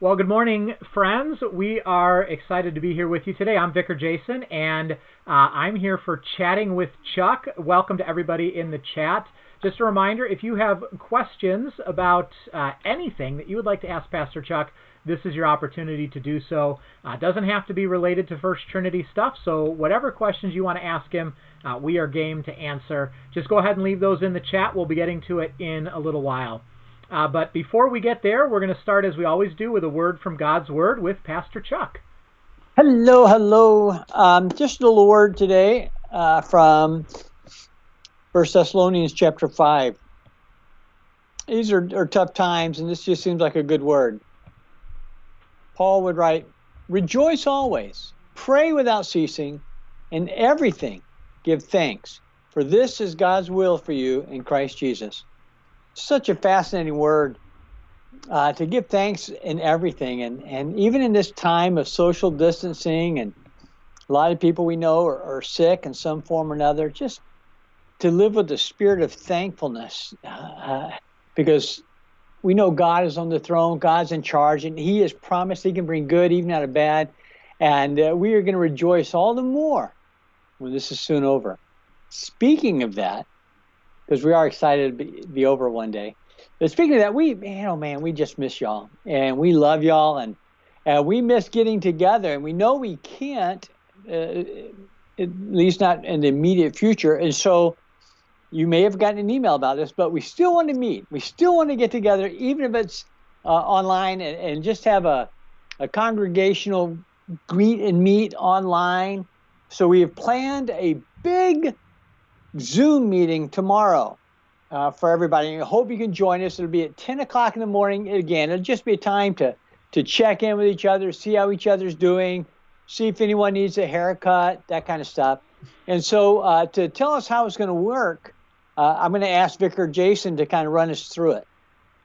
Well, good morning, friends. We are excited to be here with you today. I'm Vicar Jason, and I'm here for Chatting with Chuck. Welcome to everybody in the chat. Just a reminder, if you have questions about anything that you would like to ask Pastor Chuck, this is your opportunity to do so. It doesn't have to be related to First Trinity stuff, so whatever questions you want to ask him, we are game to answer. Just go ahead and leave those in the chat. We'll be getting to it in a little while. But before we get there, we're going to start, as we always do, with a word from God's Word with Pastor Chuck. Hello. Just a little word today from 1 Thessalonians chapter 5. These are tough times, and this just seems like a good word. Paul would write, "Rejoice always, pray without ceasing, in everything give thanks, for this is God's will for you in Christ Jesus." Such a fascinating word, to give thanks in everything. And even in this time of social distancing, and a lot of people we know are sick in some form or another, just to live with the spirit of thankfulness, because we know God is on the throne, God's in charge, and He has promised He can bring good even out of bad. And we are going to rejoice all the more when this is soon over. Speaking of that, because we are excited to be over one day. But speaking of that, we just miss y'all, and we love y'all, and we miss getting together, and we know we can't, at least not in the immediate future. And so you may have gotten an email about this, but we still want to meet. We still want to get together, even if it's online, and just have a congregational greet and meet online. So we have planned a big Zoom meeting tomorrow for everybody. I hope you can join us. It'll be at 10 o'clock in the morning. Again, it'll just be a time to check in with each other, see how each other's doing, see if anyone needs a haircut, that kind of stuff. And so to tell us how it's going to work, I'm going to ask Vicar Jason to kind of run us through it.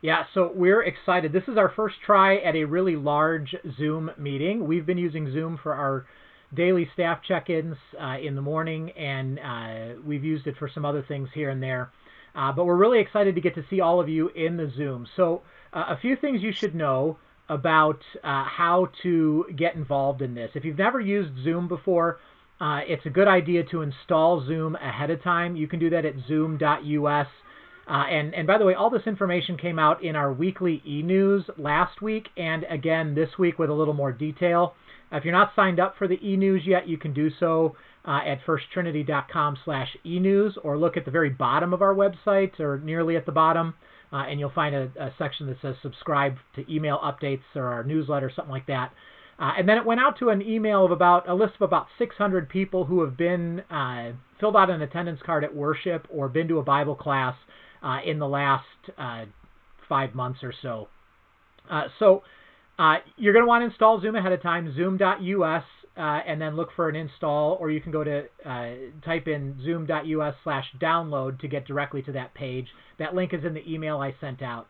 Yeah, so we're excited. This is our first try at a really large Zoom meeting. We've been using Zoom for our daily staff check-ins in the morning, and we've used it for some other things here and there. But we're really excited to get to see all of you in the Zoom. So a few things you should know about how to get involved in this. If you've never used Zoom before, it's a good idea to install Zoom ahead of time. You can do that at zoom.us. And by the way, all this information came out in our weekly e-news last week, and again this week with a little more detail. If you're not signed up for the e-news yet, you can do so at firsttrinity.com/e-news, or look at the very bottom of our website, or nearly at the bottom, and you'll find a section that says subscribe to email updates or our newsletter, something like that. And then it went out to an email of a list of about 600 people who have been filled out an attendance card at worship or been to a Bible class in the last 5 months or so. You're going to want to install Zoom ahead of time, zoom.us, and then look for an install, or you can go to type in zoom.us/download to get directly to that page. That link is in the email I sent out.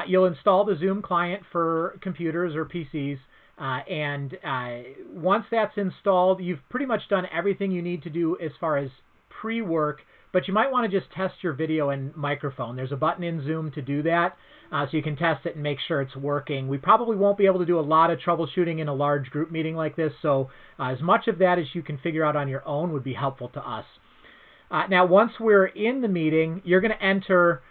You'll install the Zoom client for computers or PCs, and once that's installed, you've pretty much done everything you need to do as far as pre-work, but you might want to just test your video and microphone. There's a button in Zoom to do that, so you can test it and make sure it's working. We probably won't be able to do a lot of troubleshooting in a large group meeting like this, so as much of that as you can figure out on your own would be helpful to us. Now, once we're in the meeting, you're going to enter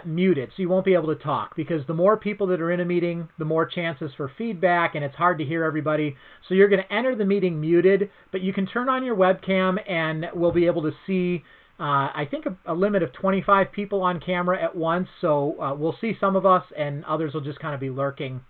muted, so you won't be able to talk, because the more people that are in a meeting, the more chances for feedback, and it's hard to hear everybody. So you're going to enter the meeting muted, but you can turn on your webcam, and we'll be able to see I think a limit of 25 people on camera at once, so we'll see some of us, and others will just kind of be lurking.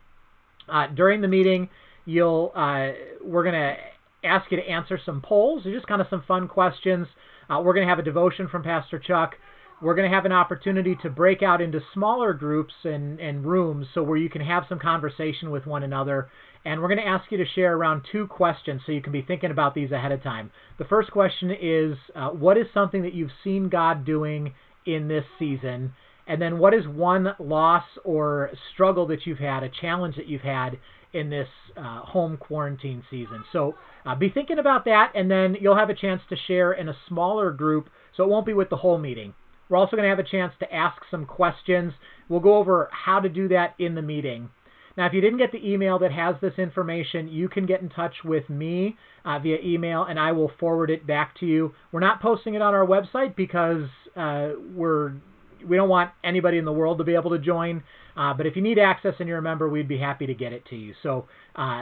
During the meeting, we're going to ask you to answer some polls. They're just kind of some fun questions. We're going to have a devotion from Pastor Chuck. We're going to have an opportunity to break out into smaller groups and rooms, so where you can have some conversation with one another. And we're going to ask you to share around 2 questions, so you can be thinking about these ahead of time. The first question is, what is something that you've seen God doing in this season? And then what is one loss or struggle that you've had, a challenge that you've had in this home quarantine season? So be thinking about that, and then you'll have a chance to share in a smaller group, so it won't be with the whole meeting. We're also going to have a chance to ask some questions. We'll go over how to do that in the meeting. Now, if you didn't get the email that has this information, you can get in touch with me via email, and I will forward it back to you. We're not posting it on our website because we don't want anybody in the world to be able to join. But if you need access and you're a member, we'd be happy to get it to you. So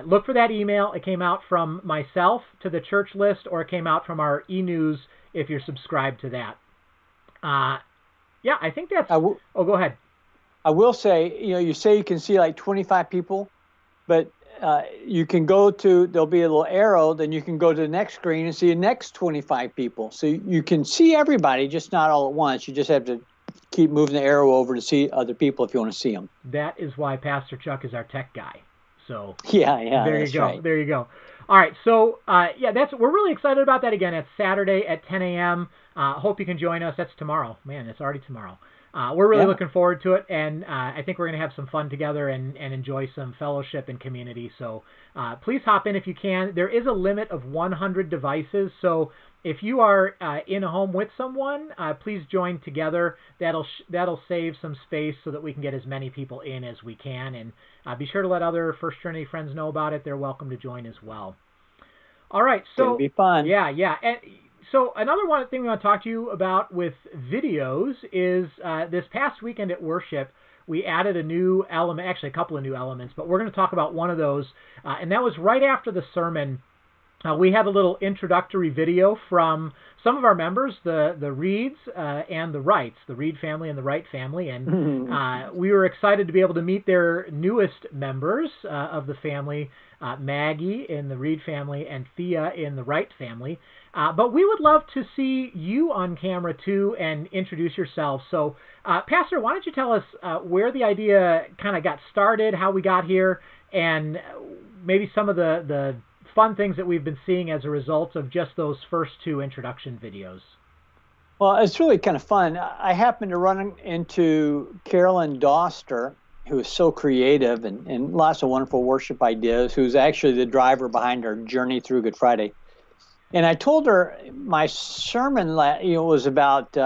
look for that email. It came out from myself to the church list, or it came out from our e-news if you're subscribed to that. Yeah, I think that's... Oh, go ahead. I will say, you say you can see like 25 people, but you can go to, there'll be a little arrow, then you can go to the next screen and see the next 25 people. So you can see everybody, just not all at once. You just have to keep moving the arrow over to see other people if you want to see them. That is why Pastor Chuck is our tech guy. So yeah, there you go. Right. There you go. All right, so we're really excited about that. Again, it's Saturday at 10 a.m. Hope you can join us. That's tomorrow. Man, it's already tomorrow. We're really looking forward to it, and I think we're going to have some fun together and enjoy some fellowship and community. So please hop in if you can. There is a limit of 100 devices, so if you are in a home with someone, please join together. That'll save some space so that we can get as many people in as we can, and be sure to let other First Trinity friends know about it. They're welcome to join as well. All right, so it'll be fun. Yeah, and so another thing we want to talk to you about with videos is this past weekend at worship, we added a new element, actually a couple of new elements, but we're going to talk about one of those, and that was right after the sermon. We had a little introductory video from some of our members, the Reeds and the Wrights, the Reed family and the Wright family, and we were excited to be able to meet their newest members of the family, Maggie in the Reed family and Thea in the Wright family. But we would love to see you on camera too and introduce yourself. So, Pastor, why don't you tell us where the idea kind of got started, how we got here, and maybe some of the fun things that we've been seeing as a result of just those first two introduction videos. Well, it's really kind of fun. I happened to run into Carolyn Doster, who is so creative and lots of wonderful worship ideas, who's actually the driver behind our journey through Good Friday. And I told her my sermon was about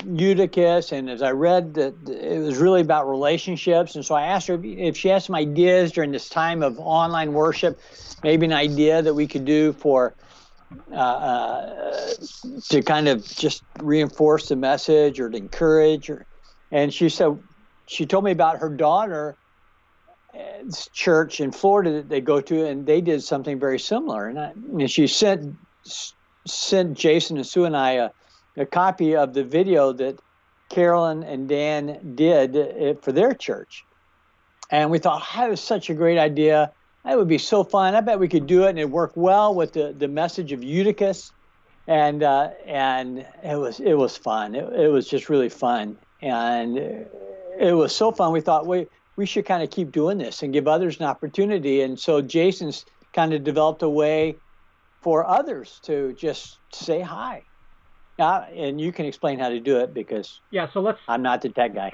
Eutychus, and as I read that it was really about relationships. And so I asked her if she had some ideas during this time of online worship, maybe an idea that we could do for to kind of just reinforce the message or to encourage. And she told me about her daughter church in Florida that they go to, and they did something very similar. And she sent Jason and Sue and I a copy of the video that Carolyn and Dan did for their church. And we thought, that was such a great idea. That would be so fun. I bet we could do it, and it worked well with the message of Eutychus. And it was fun. It was just really fun. And it was so fun. We thought we should kind of keep doing this and give others an opportunity. And so Jason's kind of developed a way for others to just say hi. And you can explain how to do it because I'm not the tech guy.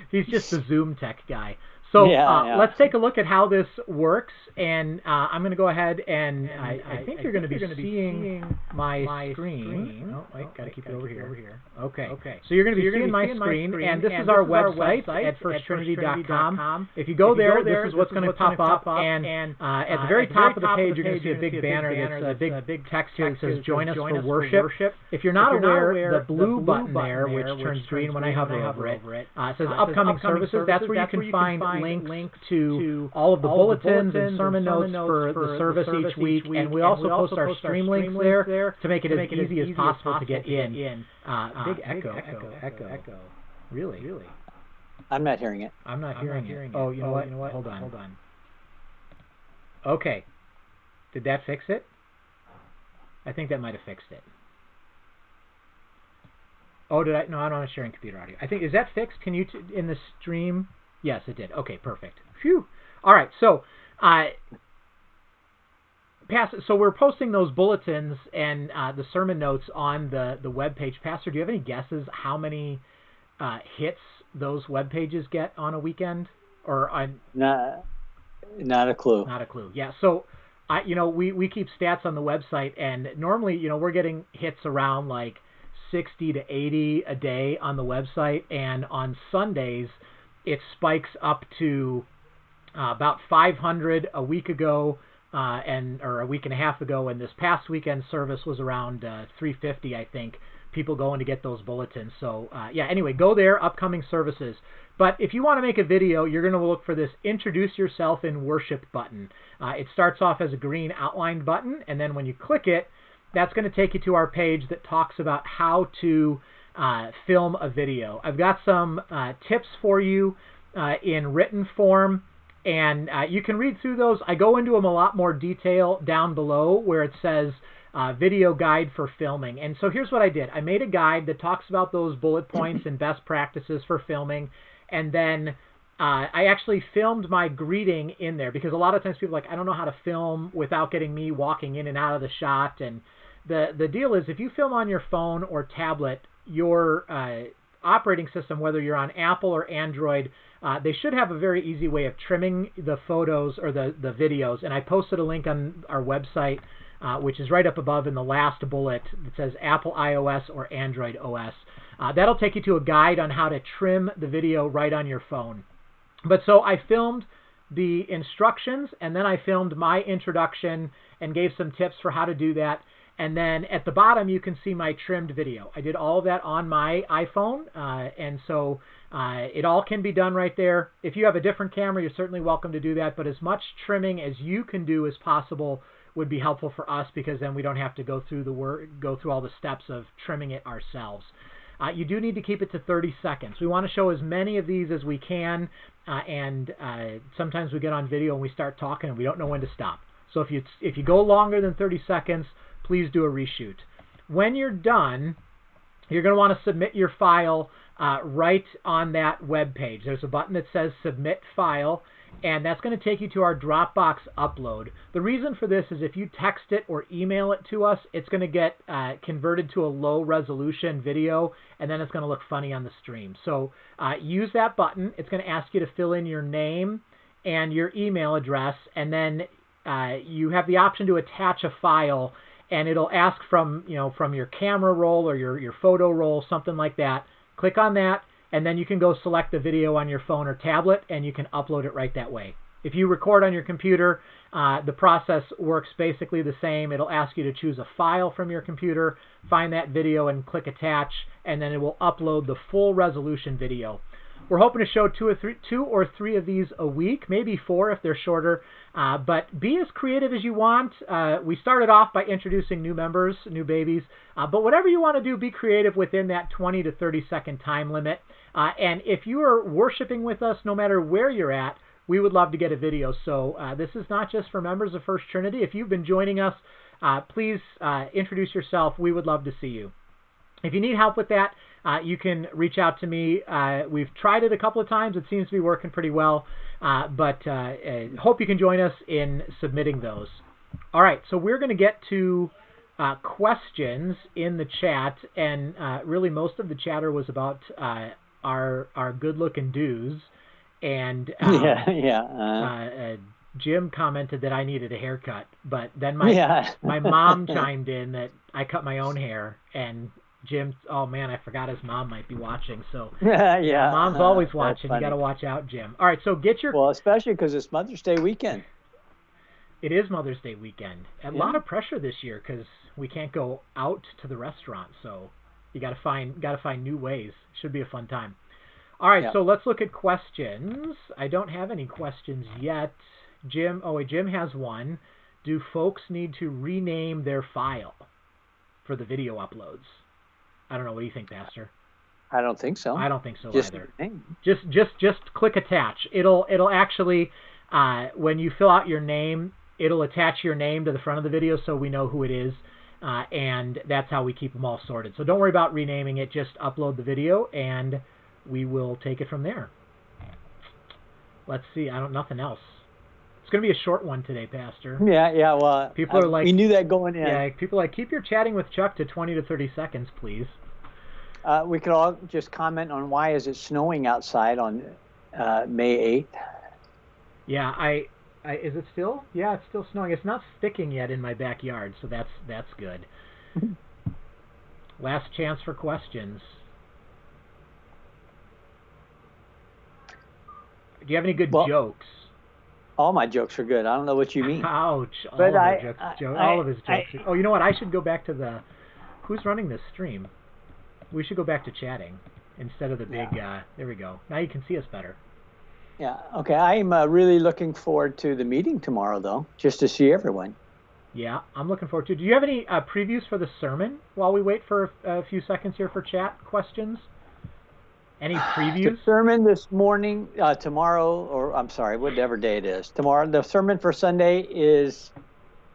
He's just the Zoom tech guy. So let's take a look at how this works, and I'm going to go ahead and I think you're going to be seeing my screen. Oh, wait, got to keep it over here. Okay. So you're going to be seeing my screen, and this is our website at firsttrinity.com. If you go there, this is what's going to pop up, and at the very top of the page, you're going to see a big banner that's a big text here that says "Join us for worship." If you're not aware, the blue button there, which turns green when I hover over it, says "Upcoming Services." That's where you can find links to all of the bulletins and sermon notes for the service each week, and we also post our stream links there to make it as easy as possible to get in. Big echo. Really? I'm not hearing it. I'm not hearing it. Oh, you know what? Hold on. Okay. Did that fix it? I think that might have fixed it. Oh, did I? No, I'm not sharing computer audio. I think, is that fixed? Can you, in the stream? Yes, it did. Okay, perfect. Phew. All right, so so we're posting those bulletins and the sermon notes on the web page. Pastor, do you have any guesses how many hits those web pages get on a weekend? Or on? Not a clue. Not a clue. Yeah. So we keep stats on the website, and normally we're getting hits around like 60 to 80 a day on the website, and on Sundays it spikes up to about 500 a week ago, or a week and a half ago, and this past weekend service was around 350, I think, people going to get those bulletins. So yeah, anyway, go there, upcoming services. But if you want to make a video, you're going to look for this Introduce Yourself in Worship button. It starts off as a green outlined button, and then when you click it, that's going to take you to our page that talks about how to film a video. I've got some tips for you in written form, and you can read through those. I go into them a lot more detail down below where it says video guide for filming. And so here's what I did. I made a guide that talks about those bullet points and best practices for filming. And then I actually filmed my greeting in there, because a lot of times people are like, I don't know how to film without getting me walking in and out of the shot. And the deal is, if you film on your phone or tablet, your operating system, whether you're on Apple or Android, they should have a very easy way of trimming the photos or the videos. And I posted a link on our website, which is right up above in the last bullet. It says Apple iOS or Android OS. That'll take you to a guide on how to trim the video right on your phone. But so I filmed the instructions, and then I filmed my introduction and gave some tips for how to do that. And then at the bottom, you can see my trimmed video. I did all of that on my iPhone, and so it all can be done right there. If you have a different camera, you're certainly welcome to do that, but as much trimming as you can do as possible would be helpful for us, because then we don't have to go through all the steps of trimming it ourselves. You do need to keep it to 30 seconds. We want to show as many of these as we can, and sometimes we get on video and we start talking and we don't know when to stop. So if you go longer than 30 seconds, please do a reshoot. When you're done, you're going to want to submit your file right on that web page. There's a button that says Submit File, and that's going to take you to our Dropbox upload. The reason for this is if you text it or email it to us, it's going to get converted to a low resolution video, and then it's going to look funny on the stream. So use that button. It's going to ask you to fill in your name and your email address, and then you have the option to attach a file, and it'll ask from your camera roll or your photo roll, something like that. Click on that, and then you can go select the video on your phone or tablet, and you can upload it right that way. If you record on your computer, the process works basically the same. It'll ask you to choose a file from your computer, find that video, and click Attach, and then it will upload the full resolution video. We're hoping to show two or three of these a week, maybe 4 if they're shorter. But be as creative as you want. We started off by introducing new members, new babies. But whatever you want to do, be creative within that 20 to 30 second time limit. And if you are worshiping with us, no matter where you're at, we would love to get a video. So this is not just for members of First Trinity. If you've been joining us, please introduce yourself. We would love to see you. If you need help with that, you can reach out to me. We've tried it a couple of times. It seems to be working pretty well. But hope you can join us in submitting those. All right, so we're going to get to questions in the chat. And really most of the chatter was about our good-looking dudes. And Jim commented that I needed a haircut. But then my mom chimed in that I cut my own hair, and Jim, oh man, I forgot his mom might be watching. So mom's always watching. You got to watch out, Jim. All right, so get your... Well, especially because it's Mother's Day weekend. It is Mother's Day weekend. A lot of pressure this year because we can't go out to the restaurant. So you got to find new ways. Should be a fun time. All right, so let's look at questions. I don't have any questions yet. Jim has one. Do folks need to rename their file for the video uploads? I don't know. What do you think, Pastor? I don't think so. I don't think so either. Just click attach. It'll actually when you fill out your name, it'll attach your name to the front of the video so we know who it is, and that's how we keep them all sorted. So don't worry about renaming it. Just upload the video, and we will take it from there. Let's see. Nothing else. It's going to be a short one today, Pastor. Yeah. Well, people are like, we knew that going in. Yeah, people are like, keep your chatting with Chuck to 20 to 30 seconds, please. We could all just comment on why is it snowing outside on May 8th. Yeah, is it still? Yeah, it's still snowing. It's not sticking yet in my backyard, so that's good. Last chance for questions. Do you have any good jokes? All my jokes are good. I don't know what you mean. Ouch! But All of our jokes, all of his I, jokes. Oh, you know what? I should go back to the. Who's running this stream? We should go back to chatting instead of the big. There we go. Now you can see us better. Yeah. Okay. I'm really looking forward to the meeting tomorrow, though, just to see everyone. Yeah, I'm looking forward to it. Do you have any previews for the sermon while we wait for a few seconds here for chat questions? Any previews? The sermon this morning, tomorrow, or I'm sorry, whatever day it is, tomorrow, the sermon for Sunday is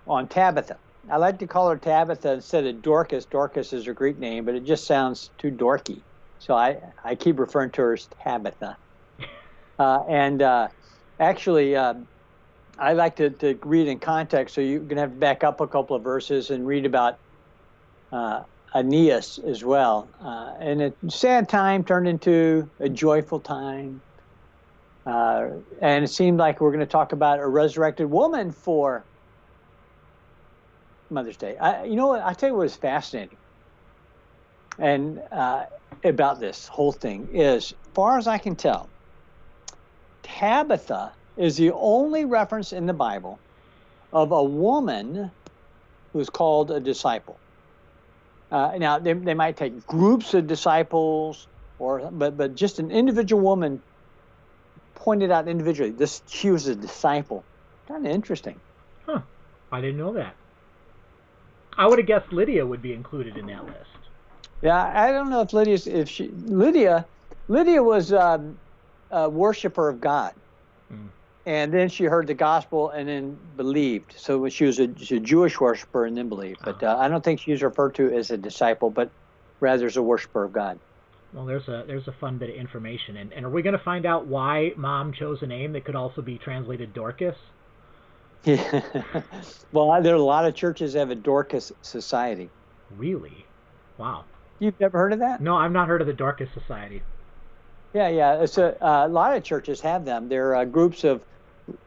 on Tabitha. I like to call her Tabitha instead of Dorcas. Dorcas is her Greek name, but it just sounds too dorky. So I keep referring to her as Tabitha. Actually, I like to read in context, so you're going to have to back up a couple of verses and read about Aeneas as well. And a sad time turned into a joyful time. And it seemed like we're going to talk about a resurrected woman for Mother's Day. You know what? I tell you what is fascinating and about this whole thing is, as far as I can tell, Tabitha is the only reference in the Bible of a woman who's called a disciple. Now, they might take groups of disciples, but just an individual woman pointed out individually. She was a disciple. Kind of interesting. Huh. I didn't know that. I would have guessed Lydia would be included in that list. Yeah, I don't know if Lydia was a worshiper of God. And then she heard the gospel and then believed. So she was a Jewish worshiper and then believed. But I don't think she's referred to as a disciple, but rather as a worshiper of God. Well, there's a fun bit of information. And are we going to find out why Mom chose a name that could also be translated Dorcas? Yeah. Well, there are a lot of churches that have a Dorcas Society. Really? Wow. You've never heard of that? No, I've not heard of the Dorcas Society. Yeah. It's a lot of churches have them. They're groups of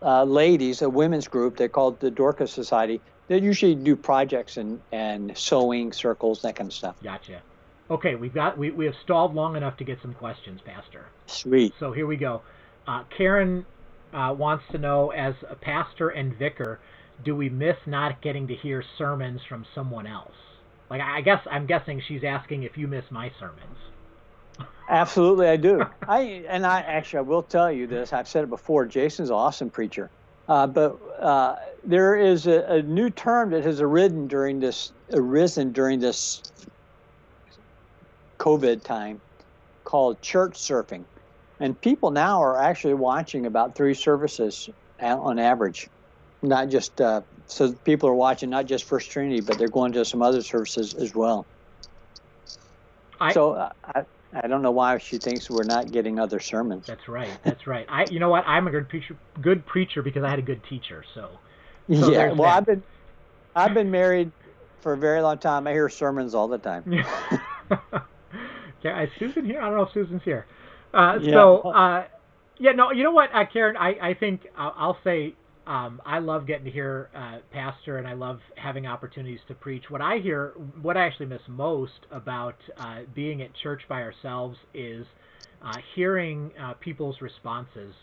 ladies, a women's group. They're called the Dorcas Society. They usually do projects and sewing circles, that kind of stuff. Gotcha. Okay, we have stalled long enough to get some questions, Pastor. Sweet. So here we go. Karen wants to know, as a pastor and vicar, do we miss not getting to hear sermons from someone else? Like, I'm guessing she's asking if you miss my sermons. Absolutely, I do. I will tell you this. I've said it before. Jason's an awesome preacher, but there is a new term that has arisen during this COVID time called church surfing, and people now are actually watching about 3 services on average. Not just so people are watching not just First Trinity, but they're going to some other services as well. I don't know why she thinks we're not getting other sermons. That's right. You know what? I'm a good preacher because I had a good teacher. So yeah. Well, I've been married for a very long time. I hear sermons all the time. Yeah, is Susan here? I don't know if Susan's here. No. You know what, Karen? I think I'll say I love getting to hear Pastor, and I love having opportunities to preach. What I actually miss most about being at church by ourselves is hearing people's responses.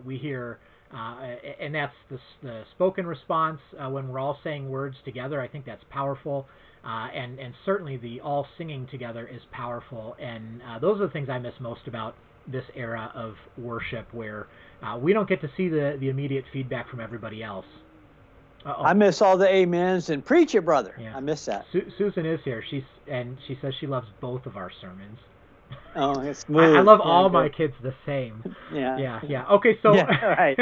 We hear, and that's the spoken response when we're all saying words together. I think that's powerful. And certainly the all singing together is powerful. And those are the things I miss most about this era of worship, where we don't get to see the immediate feedback from everybody else. Uh-oh. I miss all the amens and preach it, brother. Yeah. I miss that. Susan is here. She says she loves both of our sermons. Oh, it's smooth. I love all my kids the same. Yeah. Okay, so right.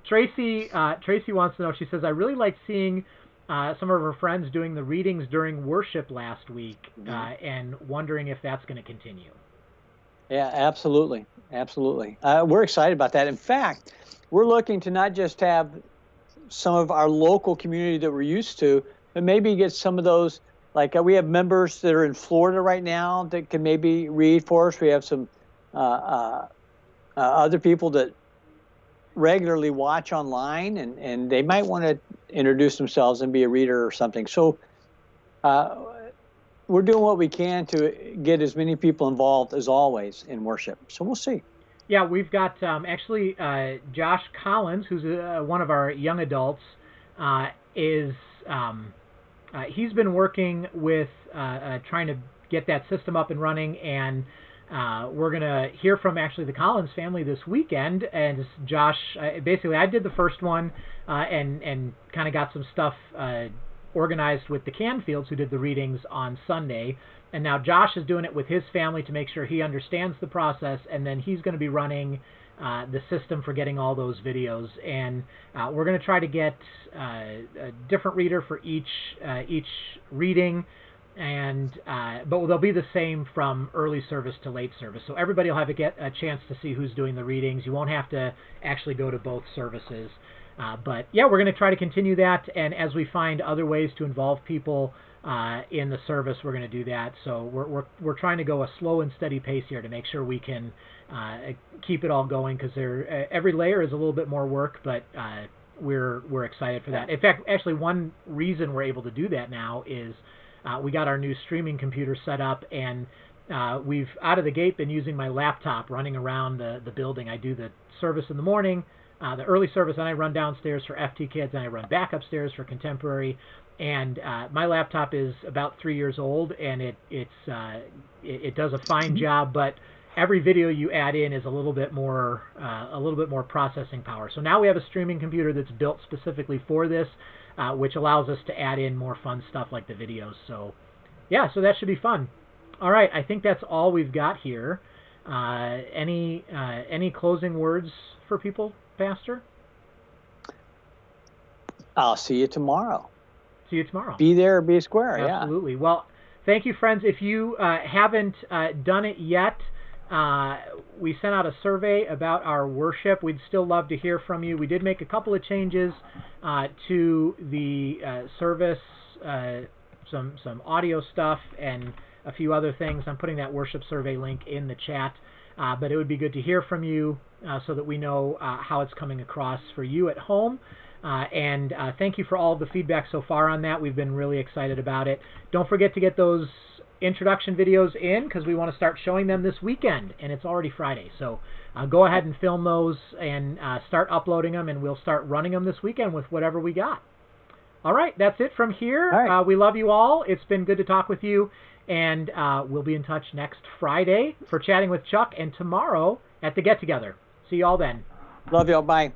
Tracy wants to know. She says, I really like seeing some of her friends doing the readings during worship last week, and wondering if that's going to continue. Yeah, absolutely. We're excited about that. In fact, we're looking to not just have some of our local community that we're used to, but maybe get some of those, like we have members that are in Florida right now that can maybe read for us. We have some other people that regularly watch online, and they might want to introduce themselves and be a reader or something. So we're doing what we can to get as many people involved as always in worship. So we'll see. Yeah, we've got actually Josh Collins, who's one of our young adults, is he's been working with trying to get that system up and running, and we're going to hear from actually the Collins family this weekend. And Josh, basically, I did the first one and kind of got some stuff organized with the Canfields, who did the readings on Sunday. And now Josh is doing it with his family to make sure he understands the process, and then he's going to be running the system for getting all those videos. And we're going to try to get a different reader for each reading, and but they'll be the same from early service to late service. So everybody will have a chance to see who's doing the readings. You won't have to actually go to both services. But yeah, we're going to try to continue that, and as we find other ways to involve people in the service, we're going to do that. So we're trying to go a slow and steady pace here to make sure we can keep it all going, because every layer is a little bit more work, but we're excited for that. In fact, actually, one reason we're able to do that now is we got our new streaming computer set up, and we've out of the gate been using my laptop running around the building. I do the service in the morning, the early service, and I run downstairs for FT Kids, and I run back upstairs for Contemporary. And my laptop is about 3 years old, and it does a fine job, but every video you add in is a little bit more processing power. So now we have a streaming computer that's built specifically for this, which allows us to add in more fun stuff like the videos. So yeah, so that should be fun. All right, I think that's all we've got here. Any closing words for people, Pastor? I'll see you tomorrow. See you tomorrow. Be there or be square. Absolutely. Yeah. Well, thank you, friends. If you haven't done it yet, we sent out a survey about our worship. We'd still love to hear from you. We did make a couple of changes to the service, some audio stuff, and a few other things. I'm putting that worship survey link in the chat. But it would be good to hear from you so that we know how it's coming across for you at home. And thank you for all of the feedback so far on that. We've been really excited about it. Don't forget to get those introduction videos in, because we want to start showing them this weekend, and it's already Friday. So go ahead and film those and start uploading them, and we'll start running them this weekend with whatever we got. All right, that's it from here. All right. We love you all. It's been good to talk with you, and we'll be in touch next Friday for Chatting with Chuck, and tomorrow at the get-together. See you all then. Love y'all. Bye.